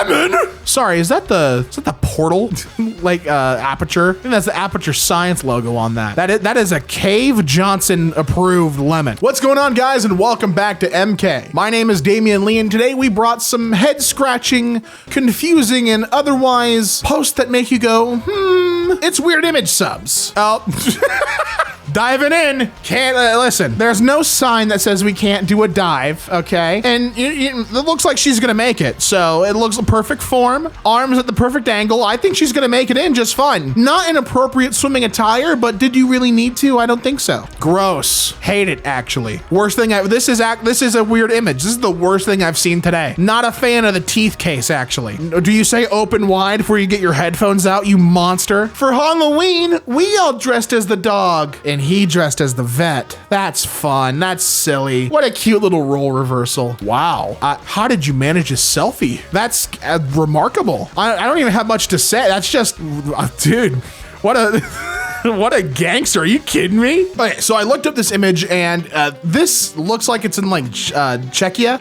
lemon. Sorry, is that the portal like Aperture? I think that's the Aperture Science logo on that. That is a Cave Johnson approved lemon. What's going on, guys, and welcome back to EmKay. My name is Damian Lee, and today we brought some head scratching, confusing, and otherwise posts that make you go, it's weird image subs. Oh. Diving in. Can't listen. There's no sign that says we can't do a dive, okay? And it looks like she's gonna make it. So it looks a perfect form, arms at the perfect angle. I think she's gonna make it in just fine. Not an appropriate swimming attire, but did you really need to? I don't think so. Gross. Hate it, actually. Worst thing. This is a weird image. This is the worst thing I've seen today. Not a fan of the teeth case, actually. Do you say open wide before you get your headphones out, you monster? For Halloween, we all dressed as the dog, and he dressed as the vet. That's fun. That's silly. What a cute little role reversal. Wow. How did you manage a selfie? That's remarkable. I don't even have much to say. That's just, dude, what a... What a gangster. Are you kidding me? Okay, so I looked up this image and this looks like it's in like Czechia.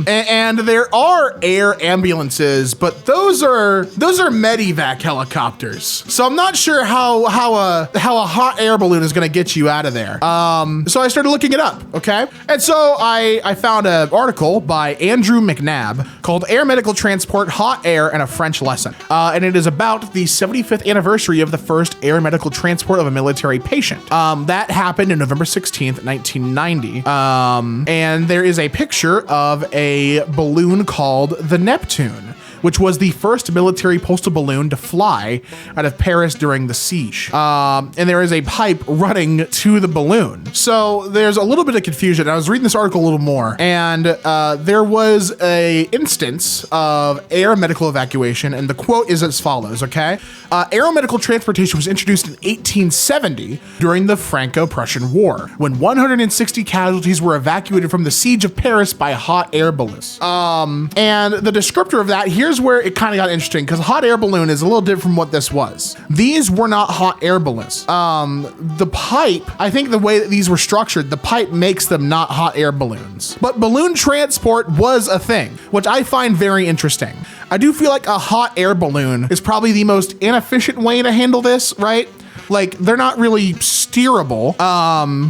And there are air ambulances, but those are medevac helicopters. So I'm not sure how a hot air balloon is gonna get you out of there. So I started looking it up, okay? And so I found an article by Andrew McNabb called Air Medical Transport, Hot Air, and a French Lesson. And it is about the 75th anniversary of the first air medical transport of a military patient. That happened in November 16th, 1990. And there is a picture of a balloon called the Neptune, which was the first military postal balloon to fly out of Paris during the siege. And there is a pipe running to the balloon. So there's a little bit of confusion. I was reading this article a little more, and there was a instance of air medical evacuation, and the quote is as follows, okay? Aeromedical transportation was introduced in 1870 during the Franco-Prussian War, when 160 casualties were evacuated from the siege of Paris by hot air balloons. And the descriptor of that, here's where it kind of got interesting, because a hot air balloon is a little different from what this was. These were not hot air balloons. The pipe, I think the way that these were structured, the pipe makes them not hot air balloons. But balloon transport was a thing, which I find very interesting. I do feel like a hot air balloon is probably the most inefficient way to handle this, right? Like, they're not really steerable.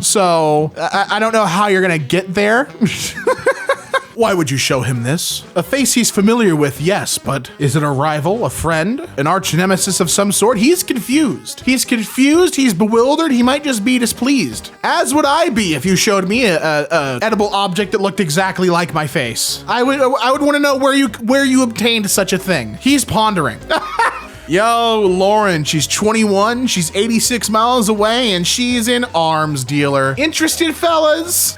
So I don't know how you're gonna get there. Why would you show him this? A face he's familiar with, yes, but is it a rival, a friend, an arch nemesis of some sort? He's confused. He's confused, he's bewildered, he might just be displeased. As would I be if you showed me a edible object that looked exactly like my face. I would want to know where you obtained such a thing. He's pondering. Yo, Lauren, she's 21, she's 86 miles away, and she's an arms dealer. Interested, fellas?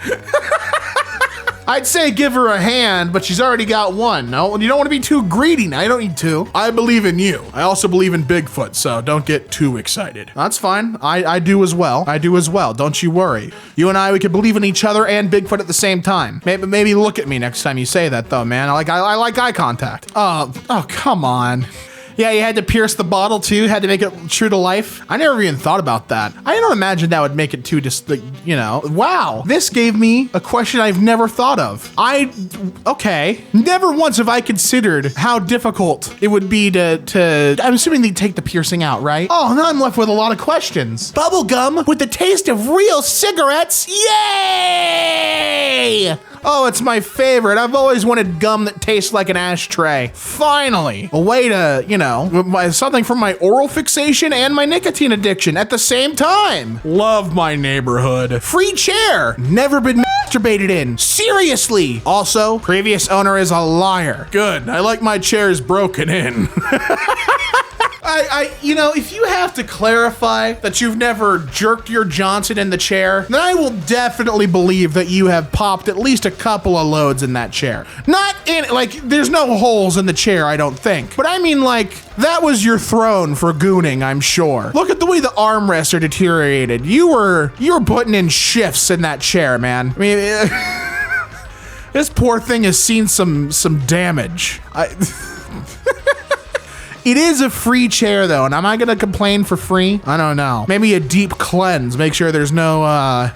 I'd say give her a hand, but she's already got one. No, you don't want to be too greedy now. You don't need two. I believe in you. I also believe in Bigfoot, so don't get too excited. That's fine. I do as well. I do as well. Don't you worry. You and I, we can believe in each other and Bigfoot at the same time. Maybe look at me next time you say that, though, man. I like eye contact. Oh, come on. Yeah, you had to pierce the bottle too, had to make it true to life. I never even thought about that. I don't imagine that would make it too wow. This gave me a question I've never thought of. Okay. Never once have I considered how difficult it would be to I'm assuming they take the piercing out, right? Oh, now I'm left with a lot of questions. Bubble gum with the taste of real cigarettes. Yay! Oh, it's my favorite. I've always wanted gum that tastes like an ashtray. Finally, a way to, something from my oral fixation and my nicotine addiction at the same time. Love my neighborhood. Free chair. Never been masturbated in. Seriously. Also, previous owner is a liar. Good. I like my chairs broken in. If you have to clarify that you've never jerked your Johnson in the chair, then I will definitely believe that you have popped at least a couple of loads in that chair. Not in, there's no holes in the chair, I don't think. But I mean, that was your throne for gooning, I'm sure. Look at the way the armrests are deteriorated. You were putting in shifts in that chair, man. I mean, this poor thing has seen some damage. It is a free chair though, and am I gonna complain for free? I don't know. Maybe a deep cleanse, make sure there's no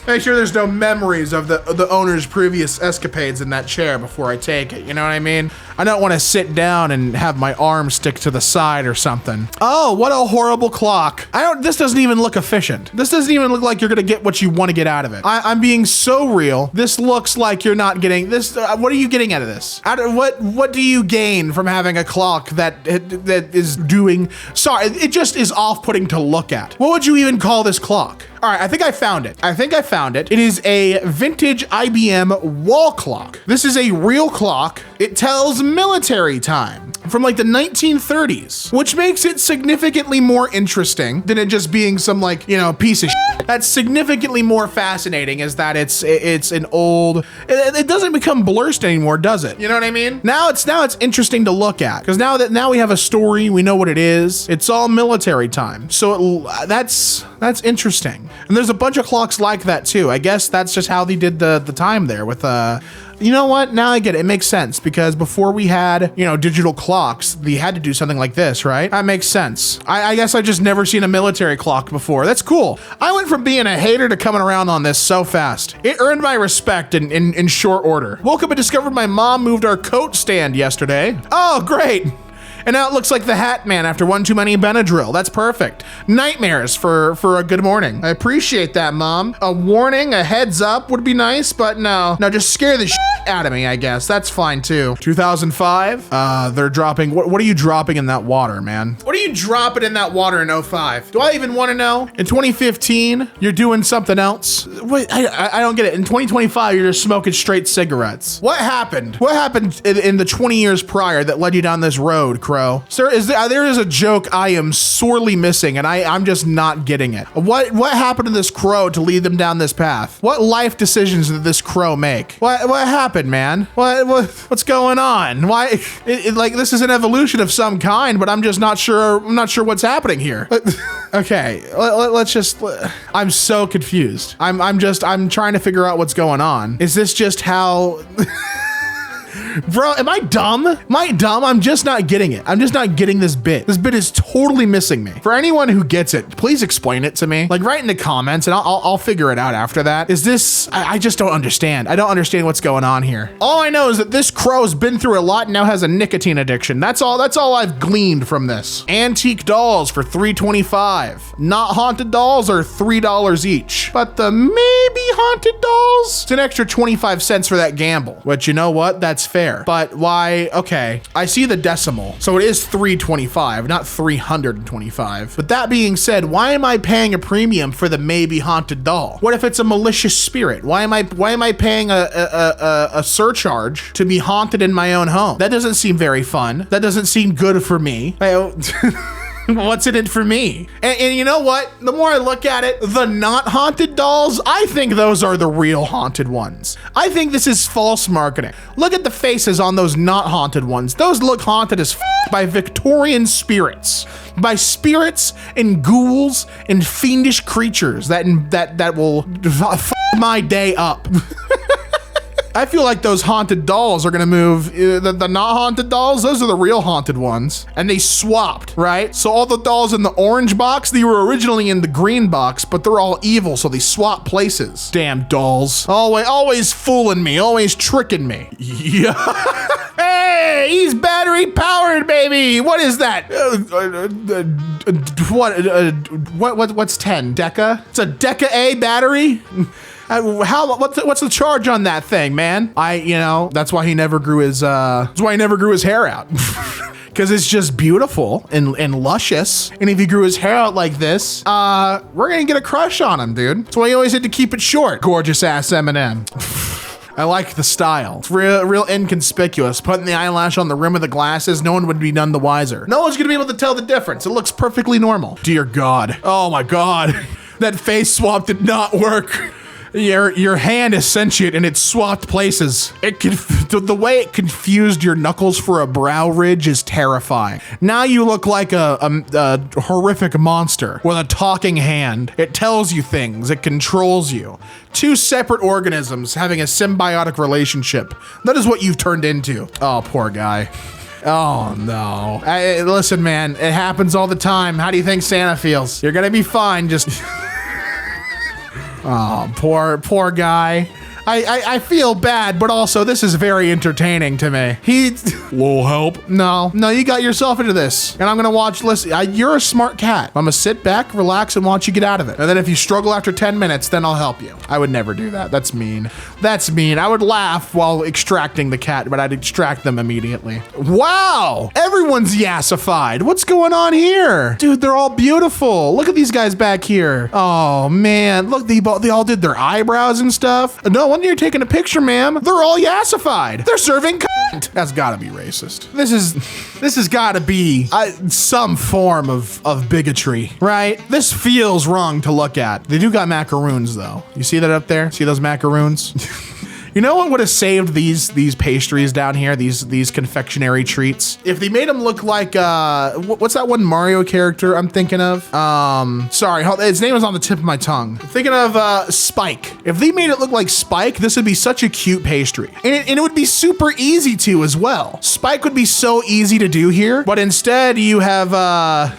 memories of the owner's previous escapades in that chair before I take it, you know what I mean? I don't want to sit down and have my arm stick to the side or something. Oh, what a horrible clock. This doesn't even look efficient. This doesn't even look like you're gonna get what you want to get out of it. I'm being so real. This looks like you're not getting this. What are you getting out of this? What do you gain from having a clock that is doing, sorry, it just is off-putting to look at. What would you even call this clock? All right, I think I found it. It is a vintage IBM wall clock. This is a real clock. It tells military time from like the 1930s, which makes it significantly more interesting than it just being some like, you know, piece of shit. That's significantly more fascinating is that it's an old, it doesn't become blurst anymore, does it? You know what I mean? Now it's interesting to look at because now we have a story, we know what it is. It's all military time. So that's interesting. And there's a bunch of clocks like that too. I guess that's just how they did the time there with you know what? Now I get it. It makes sense because before we had, you know, digital clocks, they had to do something like this, right? That makes sense. I guess I just never seen a military clock before. That's cool. I went from being a hater to coming around on this so fast. It earned my respect in short order. Woke up and discovered my mom moved our coat stand yesterday. Oh, great. And now it looks like the Hat Man after one too many Benadryl. That's perfect. Nightmares for a good morning. I appreciate that, Mom. A warning, a heads up would be nice, but no, just scare the shit out of me, I guess. That's fine too. 2005, they're dropping, what are you dropping in that water, man? What are you dropping in that water in 05? Do I even want to know? In 2015, you're doing something else? Wait, I don't get it. In 2025, you're just smoking straight cigarettes. What happened? What happened in the 20 years prior that led you down this road, Crow? Sir, there is a joke I am sorely missing and I'm just not getting it. What happened to this crow to lead them down this path? What life decisions did this crow make? What happened, man? What's going on? Why? Like this is an evolution of some kind, but I'm just not sure. I'm not sure what's happening here. Okay, let's just. I'm so confused. I'm trying to figure out what's going on. Is this just how? Bro, am I dumb? I'm just not getting it. I'm just not getting this bit. This bit is totally missing me. For anyone who gets it, please explain it to me. Like write in the comments and I'll figure it out after that. Is this, I just don't understand. I don't understand what's going on here. All I know is that this crow's been through a lot and now has a nicotine addiction. That's all I've gleaned from this. Antique dolls for $3.25. Not haunted dolls are $3 each. But the maybe haunted dolls, it's an extra 25 cents for that gamble. But you know what? That's fair. But why? Okay, I see the decimal. So it is 325, not 325. But that being said, why am I paying a premium for the maybe haunted doll? What if it's a malicious spirit? Why am I paying a surcharge to be haunted in my own home? That doesn't seem very fun. That doesn't seem good for me. What's in it for me? And you know what? The more I look at it, the not haunted dolls, I think those are the real haunted ones. I think this is false marketing. Look at the faces on those not haunted ones. Those look haunted as by Victorian spirits. By spirits and ghouls and fiendish creatures that will my day up. I feel like those haunted dolls are gonna move, the not haunted dolls, those are the real haunted ones. And they swapped, right? So all the dolls in the orange box, they were originally in the green box, but they're all evil, so they swap places. Damn dolls. Always fooling me, always tricking me. Yeah. Hey, he's battery powered, baby. What is that? What's 10? Deca? It's a Deca A battery? What's the charge on that thing, man? That's why he never grew his hair out. Because it's just beautiful and luscious. And if he grew his hair out like this, we're gonna get a crush on him, dude. That's why he always had to keep it short. Gorgeous ass Eminem. I like the style. It's real inconspicuous. Putting the eyelash on the rim of the glasses, no one would be none the wiser. No one's gonna be able to tell the difference. It looks perfectly normal. Dear God. Oh my God. That face swap did not work. Your hand is sentient and it swapped places. The way it confused your knuckles for a brow ridge is terrifying. Now you look like a horrific monster with a talking hand. It tells you things, it controls you. Two separate organisms having a symbiotic relationship. That is what you've turned into. Oh, poor guy. Oh no. Listen, man, it happens all the time. How do you think Santa feels? You're gonna be fine, just... Oh, poor guy. I feel bad, but also this is very entertaining to me. Little help. No, you got yourself into this. And I'm gonna watch, listen, you're a smart cat. I'm gonna sit back, relax, and watch you get out of it. And then if you struggle after 10 minutes, then I'll help you. I would never do that. That's mean. That's mean. I would laugh while extracting the cat, but I'd extract them immediately. Wow, everyone's yassified. What's going on here? Dude, they're all beautiful. Look at these guys back here. Oh man, look, they all did their eyebrows and stuff. No wonder you're taking a picture, ma'am. They're all yassified. They're serving cunt. That's gotta be racist. This has gotta be some form of bigotry, right? This feels wrong to look at. They do got macaroons though. You see that up there? See those macaroons? You know what would have saved these pastries down here, these confectionery treats? If they made them look like, what's that one Mario character I'm thinking of? Sorry, his name is on the tip of my tongue. I'm thinking of Spike. If they made it look like Spike, this would be such a cute pastry. And it would be super easy to as well. Spike would be so easy to do here, but instead you have, I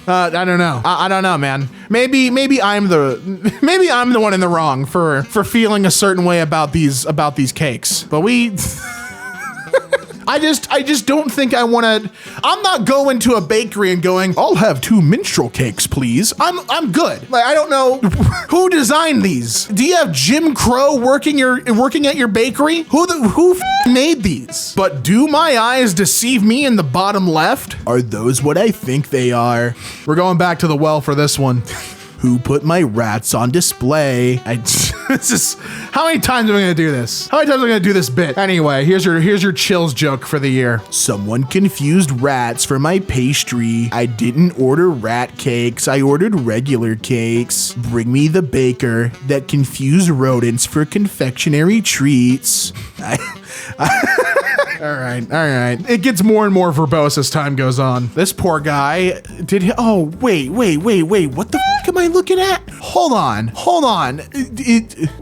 don't know. I don't know, man. Maybe I'm the one in the wrong for feeling a certain way about these cakes. But I just don't think I'm not going to a bakery and going, I'll have 2 minstrel cakes, please. I'm good. Like, I don't know who designed these. Do you have Jim Crow working at your bakery? Who made these? But do my eyes deceive me in the bottom left? Are those what I think they are? We're going back to the well for this one. Who put my rats on display? This is, how many times am I gonna do this? How many times am I gonna do this bit? Anyway, here's your chills joke for the year. Someone confused rats for my pastry. I didn't order rat cakes, I ordered regular cakes. Bring me the baker that confused rodents for confectionery treats. All right. It gets more and more verbose as time goes on. This poor guy oh, wait. What the f am I looking at? Hold on.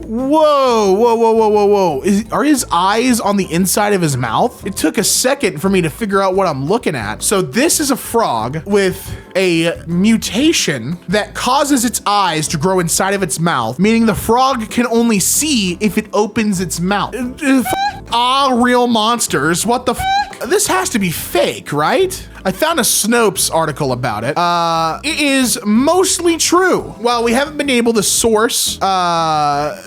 Whoa. Are his eyes on the inside of his mouth? It took a second for me to figure out what I'm looking at. So this is a frog with a mutation that causes its eyes to grow inside of its mouth, meaning the frog can only see if it opens its mouth. Real monsters. What the f? This has to be fake, right? I found a Snopes article about it. It is mostly true. Well, we haven't been able to source the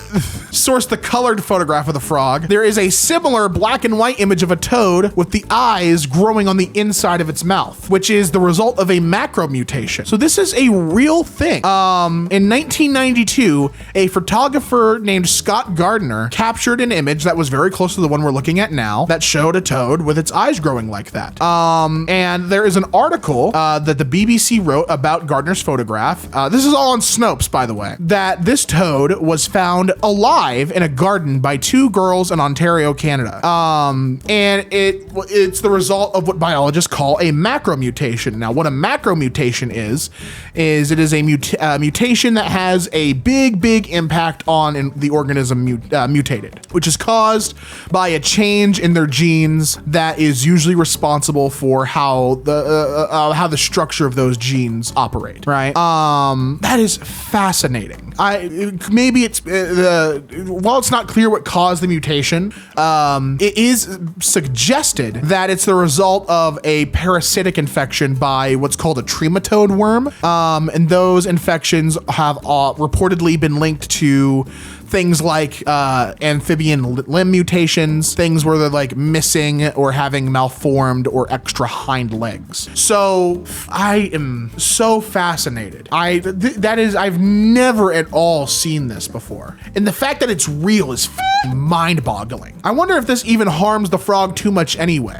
colored photograph of the frog. There is a similar black and white image of a toad with the eyes growing on the inside of its mouth, which is the result of a macro mutation. So this is a real thing. In 1992, a photographer named Scott Gardner captured an image that was very close to the one we're looking at now that showed a toad with its eyes growing like that. And there is an article that the BBC wrote about Gardner's photograph. This is all on Snopes, by the way, that this toad was found alive in a garden by 2 girls in Ontario, Canada. And it's the result of what biologists call a macro mutation. Now, what a macro mutation is it is a mutation that has a big impact on the organism mutated, which is caused by a change in their genes that is usually responsible for how the structure of those genes operate, right? That is fascinating. Maybe it's while it's not clear what caused the mutation, it is suggested that it's the result of a parasitic infection by what's called a trematode worm, and those infections have reportedly been linked to things like amphibian limb mutations, things where they're like missing or having malformed or extra hind legs. So I am so fascinated. I've never at all seen this before. And the fact that it's real is mind-boggling. I wonder if this even harms the frog too much anyway.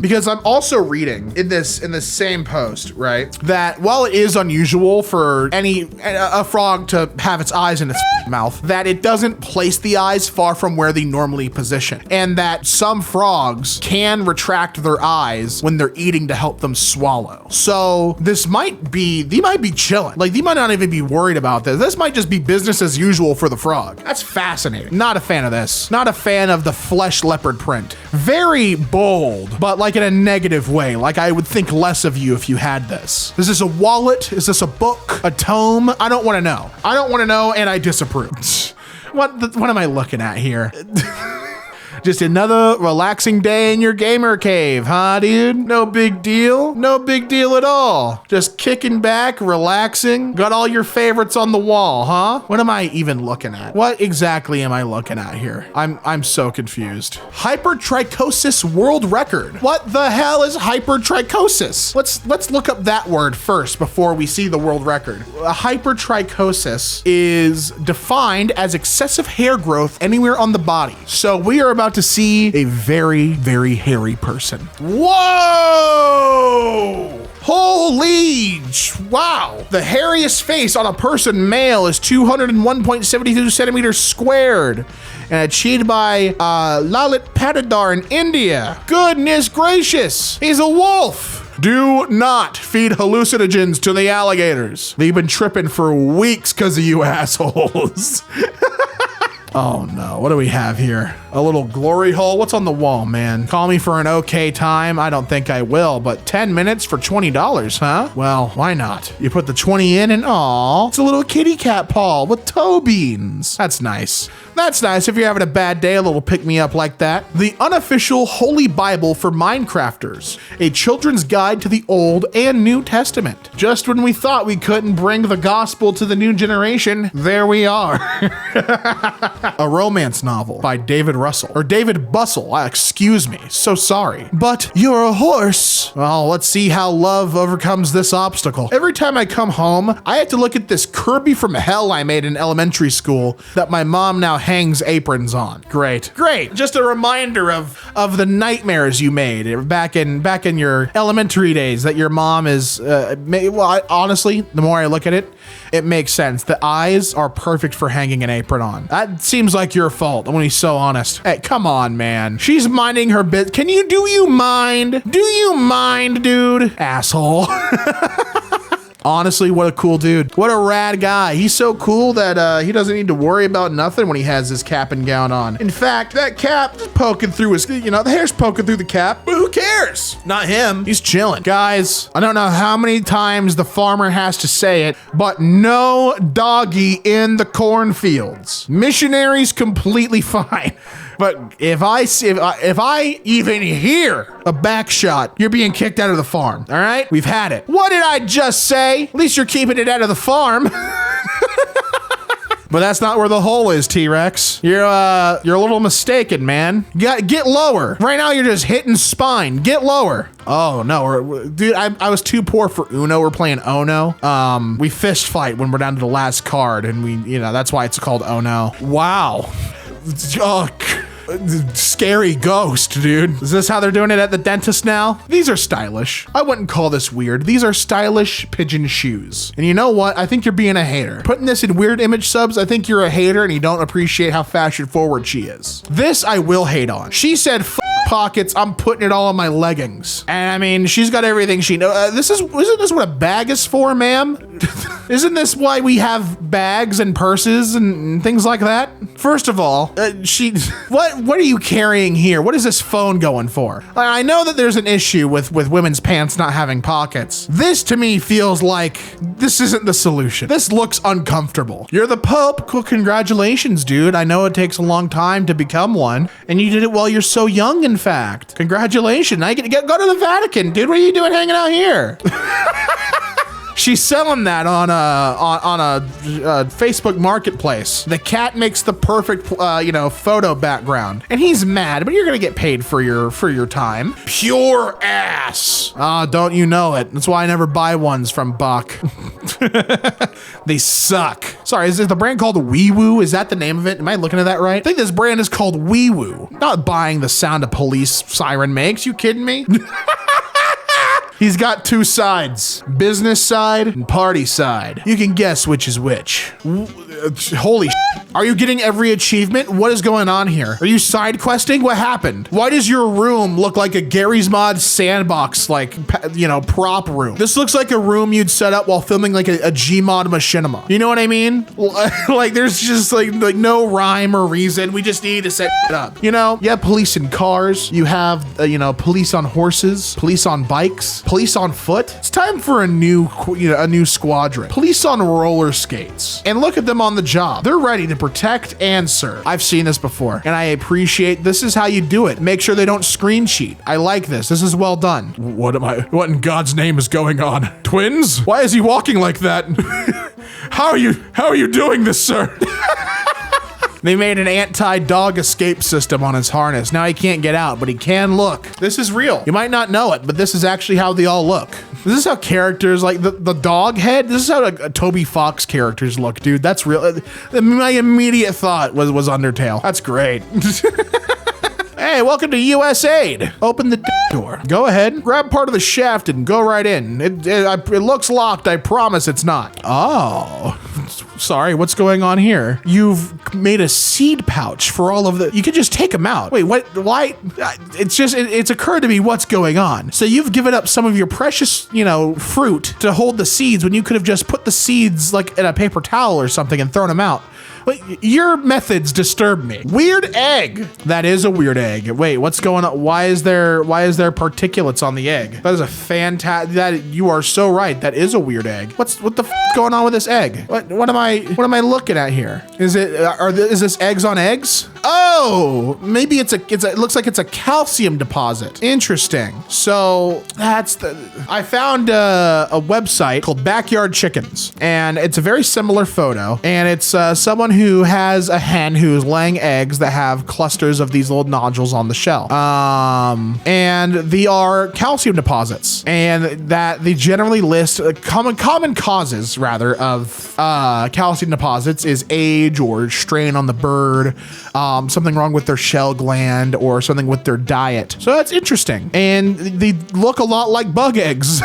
Because I'm also reading in this same post, right, that while it is unusual for a frog to have its eyes in its mouth, that it doesn't place the eyes far from where they normally position, and that some frogs can retract their eyes when they're eating to help them swallow. So they might be chilling. Like, they might not even be worried about this. This might just be business as usual for the frog. That's fascinating. Not a fan of this. Not a fan of the flesh leopard print. Very bold, but like in a negative way. Like, I would think less of you if you had this. Is this a wallet? Is this a book? A tome? I don't want to know. And I disapprove. What am I looking at here? Just another relaxing day in your gamer cave, huh, dude? No big deal. No big deal at all. Just kicking back, relaxing. Got all your favorites on the wall, huh? What am I even looking at? What exactly am I looking at here? I'm so confused. Hypertrichosis world record. What the hell is hypertrichosis? Let's look up that word first before we see the world record. Hypertrichosis is defined as excessive hair growth anywhere on the body. So we are about to see a very, very hairy person. Whoa! Holy, wow. The hairiest face on a person male is 201.72 centimeters squared and achieved by Lalit Patidar in India. Goodness gracious, he's a wolf. Do not feed hallucinogens to the alligators. They've been tripping for weeks because of you assholes. Oh no, what do we have here? A little glory hole? What's on the wall, man? Call me for an okay time? I don't think I will, but 10 minutes for $20, huh? Well, why not? You put the 20 in and aw, it's a little kitty cat paw with toe beans. That's nice. That's nice if you're having a bad day, a little pick-me-up like that. The unofficial Holy Bible for Minecrafters, a children's guide to the Old and New Testament. Just when we thought we couldn't bring the gospel to the new generation, there we are. A romance novel by David Russell, or David Bustle, excuse me, so sorry. But you're a horse. Well, let's see how love overcomes this obstacle. Every time I come home, I have to look at this Kirby from hell I made in elementary school that my mom now hangs aprons on. Great. Just a reminder of the nightmares you made back in your elementary days that your mom is, honestly, the more I look at it, it makes sense. The eyes are perfect for hanging an apron on. That seems like your fault, I'm gonna be so honest. Hey, come on, man. She's minding her bit. Do you mind? Do you mind, dude? Asshole. Honestly, what a cool dude. What a rad guy. He's so cool that he doesn't need to worry about nothing when he has his cap and gown on. In fact, that cap is poking through his, the hair's poking through the cap, but who cares? Not him. He's chilling. Guys, I don't know how many times the farmer has to say it, but no doggy in the cornfields. Missionaries completely fine. But if I even hear a back shot, you're being kicked out of the farm, all right? We've had it. What did I just say? At least you're keeping it out of the farm. But that's not where the hole is, T-Rex. You're a little mistaken, man. You gotta get lower. Right now, you're just hitting spine. Get lower. Oh no, dude, I was too poor for Uno. We're playing Ono. We fist fight when we're down to the last card, and that's why it's called Ono. Wow. Oh, scary ghost, dude. Is this how they're doing it at the dentist now? These are stylish. I wouldn't call this weird. These are stylish pigeon shoes. And you know what? I think you're being a hater. Putting this in weird image subs, I think you're a hater and you don't appreciate how fashion forward she is. This I will hate on. She said, F pockets, I'm putting it all in my leggings. And I mean, she's got everything she knows. Isn't this what a bag is for, ma'am? Isn't this why we have bags and purses and things like that? First of all, what are you carrying here? What is this phone going for? I know that there's an issue with women's pants not having pockets. This to me feels like this isn't the solution. This looks uncomfortable. You're the Pope. Cool, congratulations, dude. I know it takes a long time to become one, and you did it while you're so young, in fact. Congratulations. I get to go to the Vatican, dude. What are you doing hanging out here? She's selling that on a Facebook marketplace. The cat makes the perfect, photo background, and he's mad, but you're gonna get paid for your time. Pure ass. Don't you know it? That's why I never buy ones from Buck. They suck. Sorry, is the brand called WeeWoo? Is that the name of it? Am I looking at that right? I think this brand is called WeeWoo. Not buying the sound a police siren makes. You kidding me? He's got two sides, business side and party side. You can guess which is which. Holy shit. Are you getting every achievement? What is going on here? Are you side questing? What happened? Why does your room look like a Gary's Mod sandbox, prop room? This looks like a room you'd set up while filming like a Gmod machinima. You know what I mean? Like there's just like no rhyme or reason. We just need to set it up. You have police in cars. You have, police on horses, police on bikes, police on foot. It's time for a new squadron. Police on roller skates. And look at them on the job. They're ready to protect and serve. I've seen this before, and I appreciate this is how you do it. Make sure they don't screen cheat. I like this. This is well done. What in God's name is going on? Twins? Why is he walking like that? How are you doing this, sir? They made an anti-dog escape system on his harness. Now he can't get out, but he can look. This is real. You might not know it, but this is actually how they all look. This is how characters like the dog head. This is how like, Toby Fox characters look, dude. That's real. My immediate thought was Undertale. That's great. Hey, welcome to US Aid. Open the door. Go ahead, grab part of the shaft and go right in. It looks locked. I promise it's not. Oh, sorry. What's going on here? You've made a seed pouch for all of the. You could just take them out. Wait, what? Why? It's occurred to me what's going on. So you've given up some of your precious, fruit to hold the seeds when you could have just put the seeds like in a paper towel or something and thrown them out. But your methods disturb me. Weird egg. That is a weird egg. Wait, what's going on? Why is there particulates on the egg? That is a fantastic. That you are so right. That is a weird egg. What the f going on with this egg? What am I looking at here? Is this eggs on eggs? Oh, maybe it looks like it's a calcium deposit. Interesting. So I found a website called Backyard Chickens, and it's a very similar photo, and it's someone who has a hen who's laying eggs that have clusters of these little nodules on the shell. And they are calcium deposits, and that they generally list common causes rather of calcium deposits is age or strain on the bird, something wrong with their shell gland or something with their diet. So that's interesting. And they look a lot like bug eggs.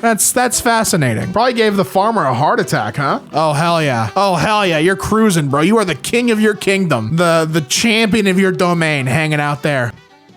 That's fascinating. Probably gave the farmer a heart attack, huh? Oh, hell yeah. Oh, hell yeah. You're cruising, bro. You are the king of your kingdom, the champion of your domain hanging out there.